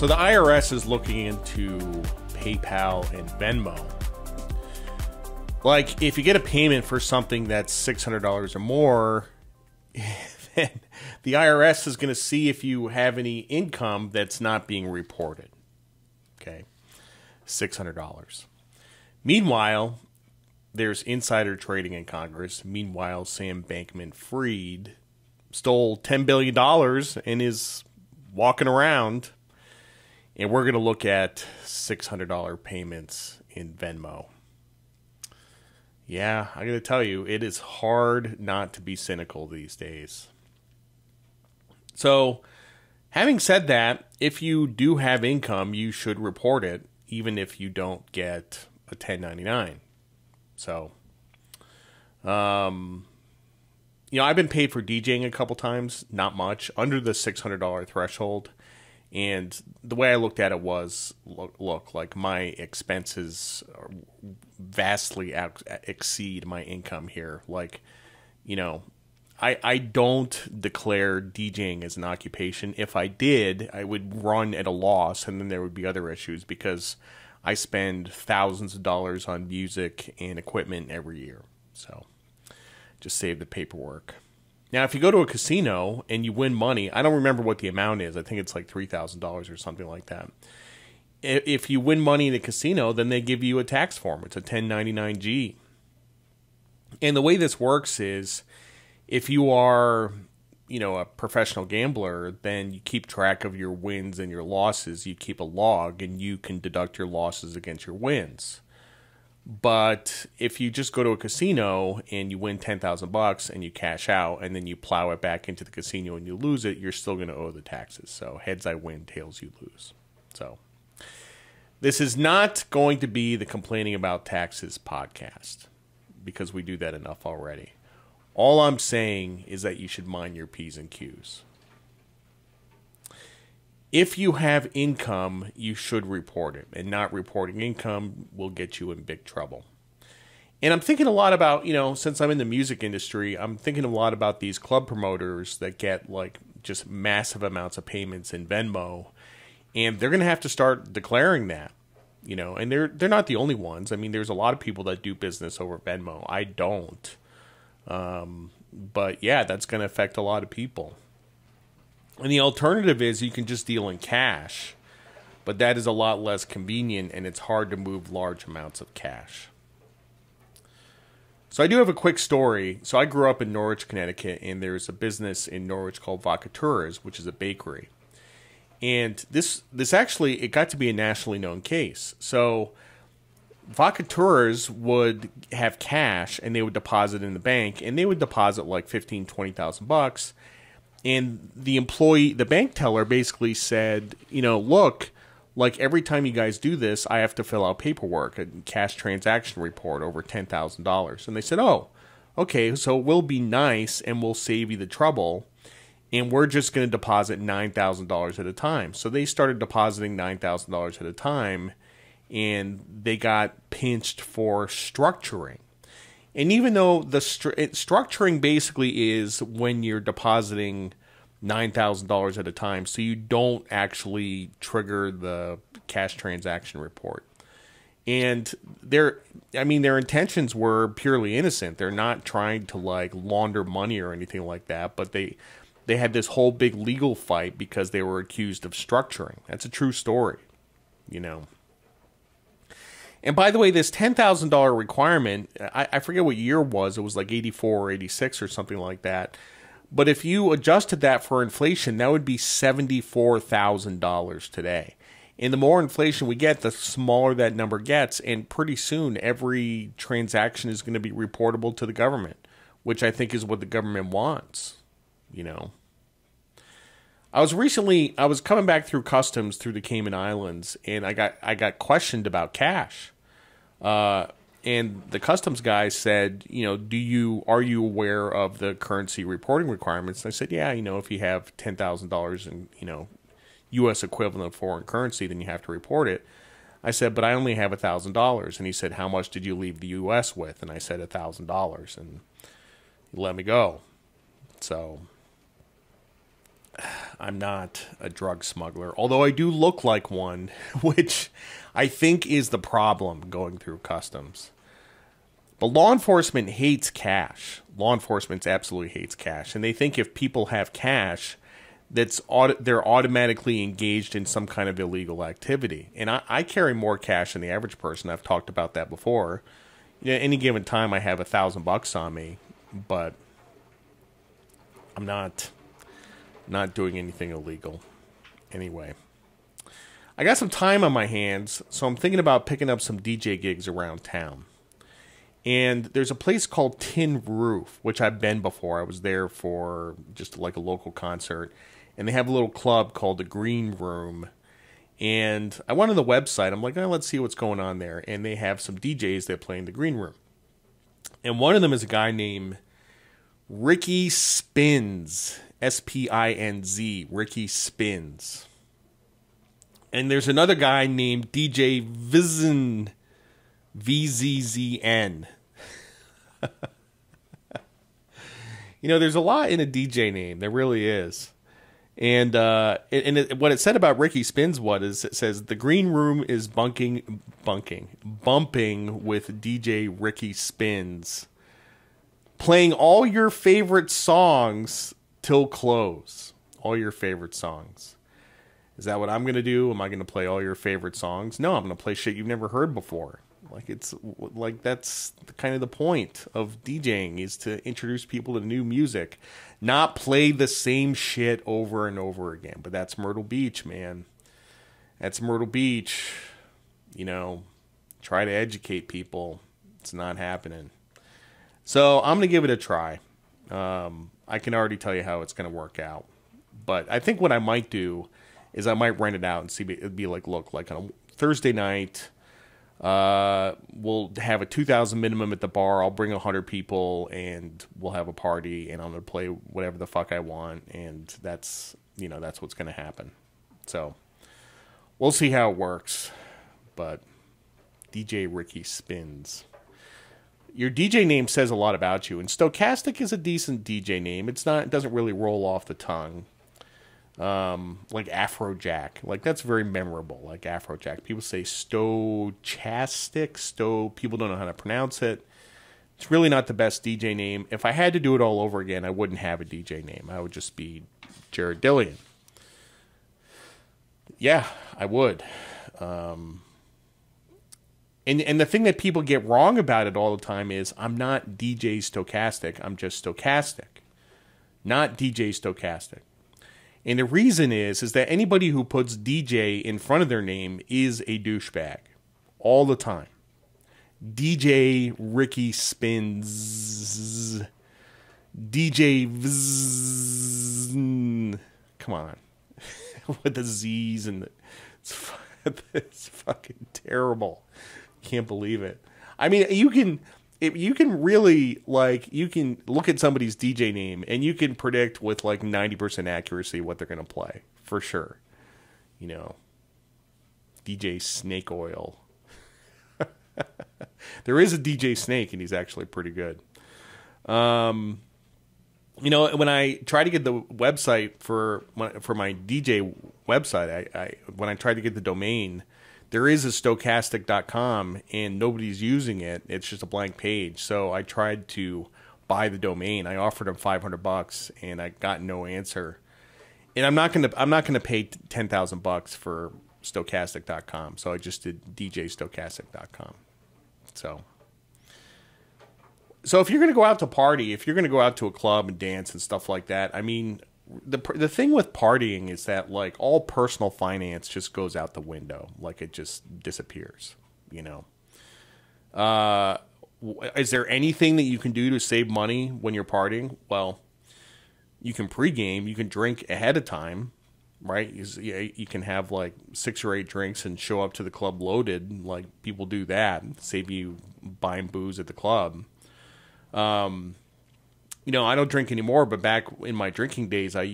So the IRS is looking into PayPal and Venmo. Like, if you get a payment for something that's $600 or more, then the IRS is going to see if you have any income that's not being reported. Okay, $600. Meanwhile, there's insider trading in Congress. Meanwhile, Sam Bankman-Fried stole $10 billion and is walking around. And we're going to look at $600 payments in Venmo. Yeah, I got to tell you, it is hard not to be cynical these days. So, having said that, if you do have income, you should report it, even if you don't get a 1099. So, I've been paid for DJing a couple times, not much, under the $600 threshold. And the way I looked at it was, look, like my expenses vastly exceed my income here. Like, I don't declare DJing as an occupation. If I did, I would run at a loss, and then there would be other issues because I spend thousands of dollars on music and equipment every year. So just save the paperwork. Now, if you go to a casino and you win money, I don't remember what the amount is. I think it's like $3,000 or something like that. If you win money in a casino, then they give you a tax form. It's a 1099-G. And the way this works is if you are, a professional gambler, then you keep track of your wins and your losses. You keep a log, and you can deduct your losses against your wins. But if you just go to a casino and you win $10,000 and you cash out and then you plow it back into the casino and you lose it, you're still going to owe the taxes. So heads I win, tails you lose. So this is not going to be the Complaining About Taxes podcast because we do that enough already. All I'm saying is that you should mind your P's and Q's. If you have income, you should report it, and not reporting income will get you in big trouble. And I'm thinking a lot about, since I'm in the music industry, I'm thinking a lot about these club promoters that get like just massive amounts of payments in Venmo, and they're going to have to start declaring that, and they're not the only ones. I mean, there's a lot of people that do business over Venmo. I don't. But yeah, that's going to affect a lot of people. And the alternative is you can just deal in cash, but that is a lot less convenient, and it's hard to move large amounts of cash. So I do have a quick story. So I grew up in Norwich, Connecticut, and there's a business in Norwich called Vacaturas, which is a bakery. And this actually, it got to be a nationally known case. So Vacaturas would have cash, and they would deposit in the bank, and they would deposit like $15,000, $20,000. And the bank teller basically said, look, like every time you guys do this, I have to fill out paperwork, a cash transaction report over $10,000. And they said, oh, okay, so we'll be nice and we'll save you the trouble. And we're just going to deposit $9,000 at a time. So they started depositing $9,000 at a time, and they got pinched for structuring. And even though the structuring basically is when you're depositing $9,000 at a time, so you don't actually trigger the cash transaction report. And their intentions were purely innocent. They're not trying to like launder money or anything like that, but they had this whole big legal fight because they were accused of structuring. That's a true story, And by the way, this $10,000 requirement, I forget what year it was like 84 or 86 or something like that. But if you adjusted that for inflation, that would be $74,000 today. And the more inflation we get, the smaller that number gets. And pretty soon, every transaction is going to be reportable to the government, which I think is what the government wants, I was coming back through customs through the Cayman Islands, and I got questioned about cash. And the customs guy said, are you aware of the currency reporting requirements? And I said, yeah, if you have $10,000 in, U.S. equivalent of foreign currency, then you have to report it. I said, but I only have $1,000. And he said, how much did you leave the U.S. with? And I said, $1,000. And he let me go. So I'm not a drug smuggler, although I do look like one, which I think is the problem going through customs. But law enforcement hates cash. Law enforcement absolutely hates cash, and they think if people have cash, they're automatically engaged in some kind of illegal activity. And I carry more cash than the average person. I've talked about that before. At any given time, I have $1,000 on me, but I'm not doing anything illegal. Anyway, I got some time on my hands, so I'm thinking about picking up some DJ gigs around town. And there's a place called Tin Roof, which I've been before. I was there for just like a local concert. And they have a little club called the Green Room. And I went on the website. I'm like, oh, let's see what's going on there. And they have some DJs that play in the Green Room. And one of them is a guy named Ricky Spinz. S-P-I-N-Z. Ricky Spinz. And there's another guy named DJ Vizzn. VZZN. There's a lot in a DJ name. There really is. And what it said about Ricky Spinz it says the Green Room is bumping with DJ Ricky Spinz, playing all your favorite songs till close. All your favorite songs. Is that what I'm going to do? Am I going to play all your favorite songs? No, I'm going to play shit you've never heard before. That's kind of the point of DJing, is to introduce people to new music, not play the same shit over and over again. But that's Myrtle Beach, man. That's Myrtle Beach. Try to educate people. It's not happening. So I'm going to give it a try. I can already tell you how it's going to work out. But I think what I might do is I might rent it out and see. It'd be like on a Thursday night. We'll have a 2,000 minimum at the bar. I'll bring 100 people, and we'll have a party, and I'm gonna play whatever the fuck I want, and that's what's gonna happen. So we'll see how it works. But DJ Ricky Spinz. Your DJ name says a lot about you, and Stochastic is a decent DJ name. It doesn't really roll off the tongue. Like Afrojack, that's very memorable. Like Afrojack, people say Stochastic. People don't know how to pronounce it. It's really not the best DJ name. If I had to do it all over again, I wouldn't have a DJ name. I would just be Jared Dillian. Yeah, I would. And the thing that people get wrong about it all the time is I'm not DJ Stochastic. I'm just Stochastic, not DJ Stochastic. And the reason is that anybody who puts DJ in front of their name is a douchebag. All the time. DJ Ricky Spinz. DJ Vzz. Come on. With the Z's and it's fucking terrible. Can't believe it. I mean, you can really, you can look at somebody's DJ name and you can predict with 90% accuracy what they're going to play, for sure. DJ Snake Oil. There is a DJ Snake, and he's actually pretty good. When I try to get the website for my DJ website, when I tried to get the domain, there is a stochastic.com, and nobody's using it. It's just a blank page. So I tried to buy the domain. I offered them $500, and I got no answer. And I'm not gonna pay $10,000 for stochastic.com. So I just did djstochastic.com. So if you're gonna go out to party, if you're gonna go out to a club and dance and stuff like that, I mean, the thing with partying is that all personal finance just goes out the window. It just disappears, Is there anything that you can do to save money when you're partying? Well, you can pregame, you can drink ahead of time, right? You can have 6 or 8 drinks and show up to the club loaded. People do that, save you buying booze at the club. I don't drink anymore, but back in my drinking days, I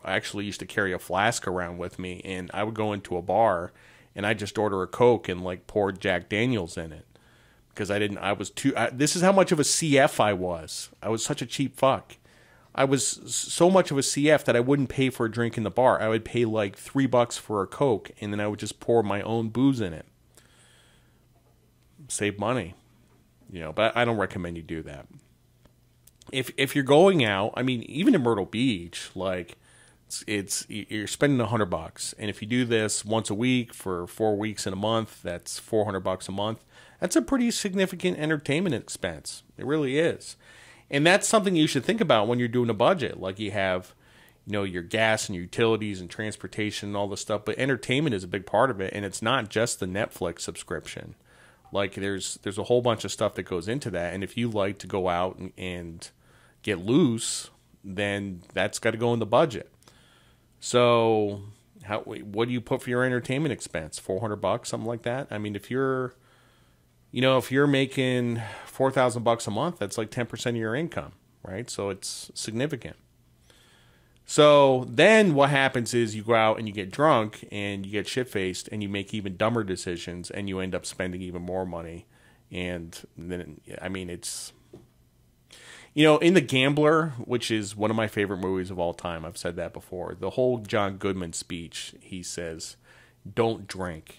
actually used to carry a flask around with me, and I would go into a bar and I'd just order a Coke and pour Jack Daniels in it, because this is how much of a CF I was. I was such a cheap fuck. I was so much of a CF that I wouldn't pay for a drink in the bar. I would pay like $3 for a Coke, and then I would just pour my own booze in it. Save money, but I don't recommend you do that. If you're going out, I mean, even in Myrtle Beach, like you're spending $100, and if you do this once a week for 4 weeks in a month, that's $400 a month. That's a pretty significant entertainment expense. It really is, and that's something you should think about when you're doing a budget. Like you have, your gas and utilities and transportation and all this stuff, but entertainment is a big part of it, and it's not just the Netflix subscription. Like there's a whole bunch of stuff that goes into that, and if you like to go out and get loose, then that's got to go in the budget. So, what do you put for your entertainment expense? $400, something like that. I mean, if you're making $4,000 a month, that's like 10% of your income, right? So it's significant. So then what happens is you go out and you get drunk and you get shit-faced and you make even dumber decisions and you end up spending even more money. And then, I mean, it's, in The Gambler, which is one of my favorite movies of all time, I've said that before, the whole John Goodman speech, he says, don't drink.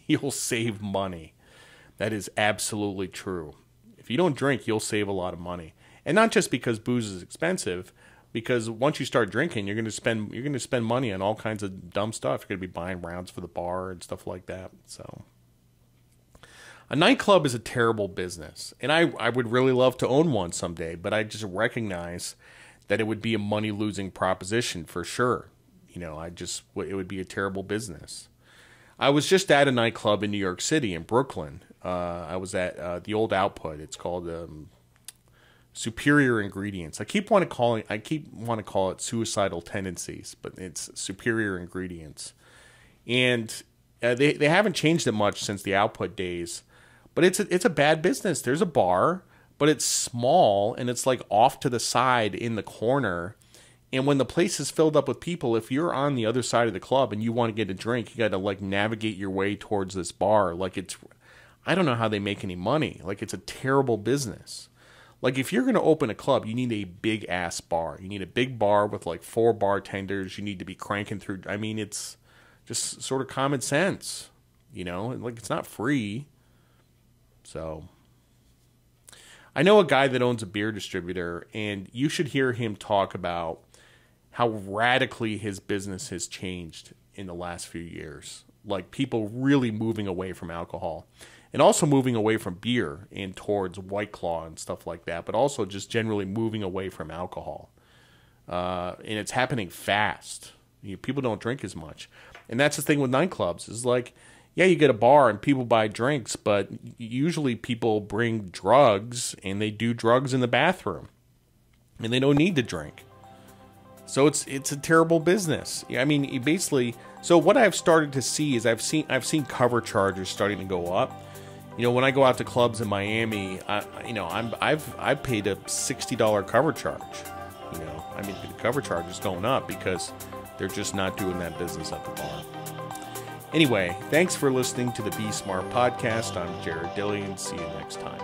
You'll save money. That is absolutely true. If you don't drink, you'll save a lot of money. And not just because booze is expensive, because once you start drinking, you're going to spend money on all kinds of dumb stuff. You're going to be buying rounds for the bar and stuff like that. So a nightclub is a terrible business, and I would really love to own one someday, but I just recognize that it would be a money-losing proposition for sure. It would be a terrible business. I was just at a nightclub in New York City, in Brooklyn. I was at the old Output. It's called Superior Ingredients. I keep want to call it Suicidal Tendencies, but it's Superior Ingredients. And they haven't changed it much since the Output days. But it's a bad business. There's a bar, but it's small and it's like off to the side in the corner. And when the place is filled up with people, if you're on the other side of the club and you want to get a drink, you got to like navigate your way towards this bar. Like I don't know how they make any money. Like it's a terrible business. Like if you're going to open a club, you need a big ass bar. You need a big bar with like 4 bartenders. You need to be cranking through. I mean, it's just sort of common sense, like it's not free. So I know a guy that owns a beer distributor, and you should hear him talk about how radically his business has changed in the last few years. Like people really moving away from alcohol and also moving away from beer and towards White Claw and stuff like that, but also just generally moving away from alcohol. And it's happening fast. People don't drink as much. And that's the thing with nightclubs is like, yeah, you get a bar and people buy drinks, but usually people bring drugs and they do drugs in the bathroom and they don't need to drink. So it's a terrible business. I mean, basically, so what I've started to see is I've seen cover charges starting to go up. When I go out to clubs in Miami, I've paid a $60 cover charge. I mean, the cover charge is going up because they're just not doing that business at the bar. Anyway, thanks for listening to the Be Smart podcast. I'm Jared Dillian. See you next time.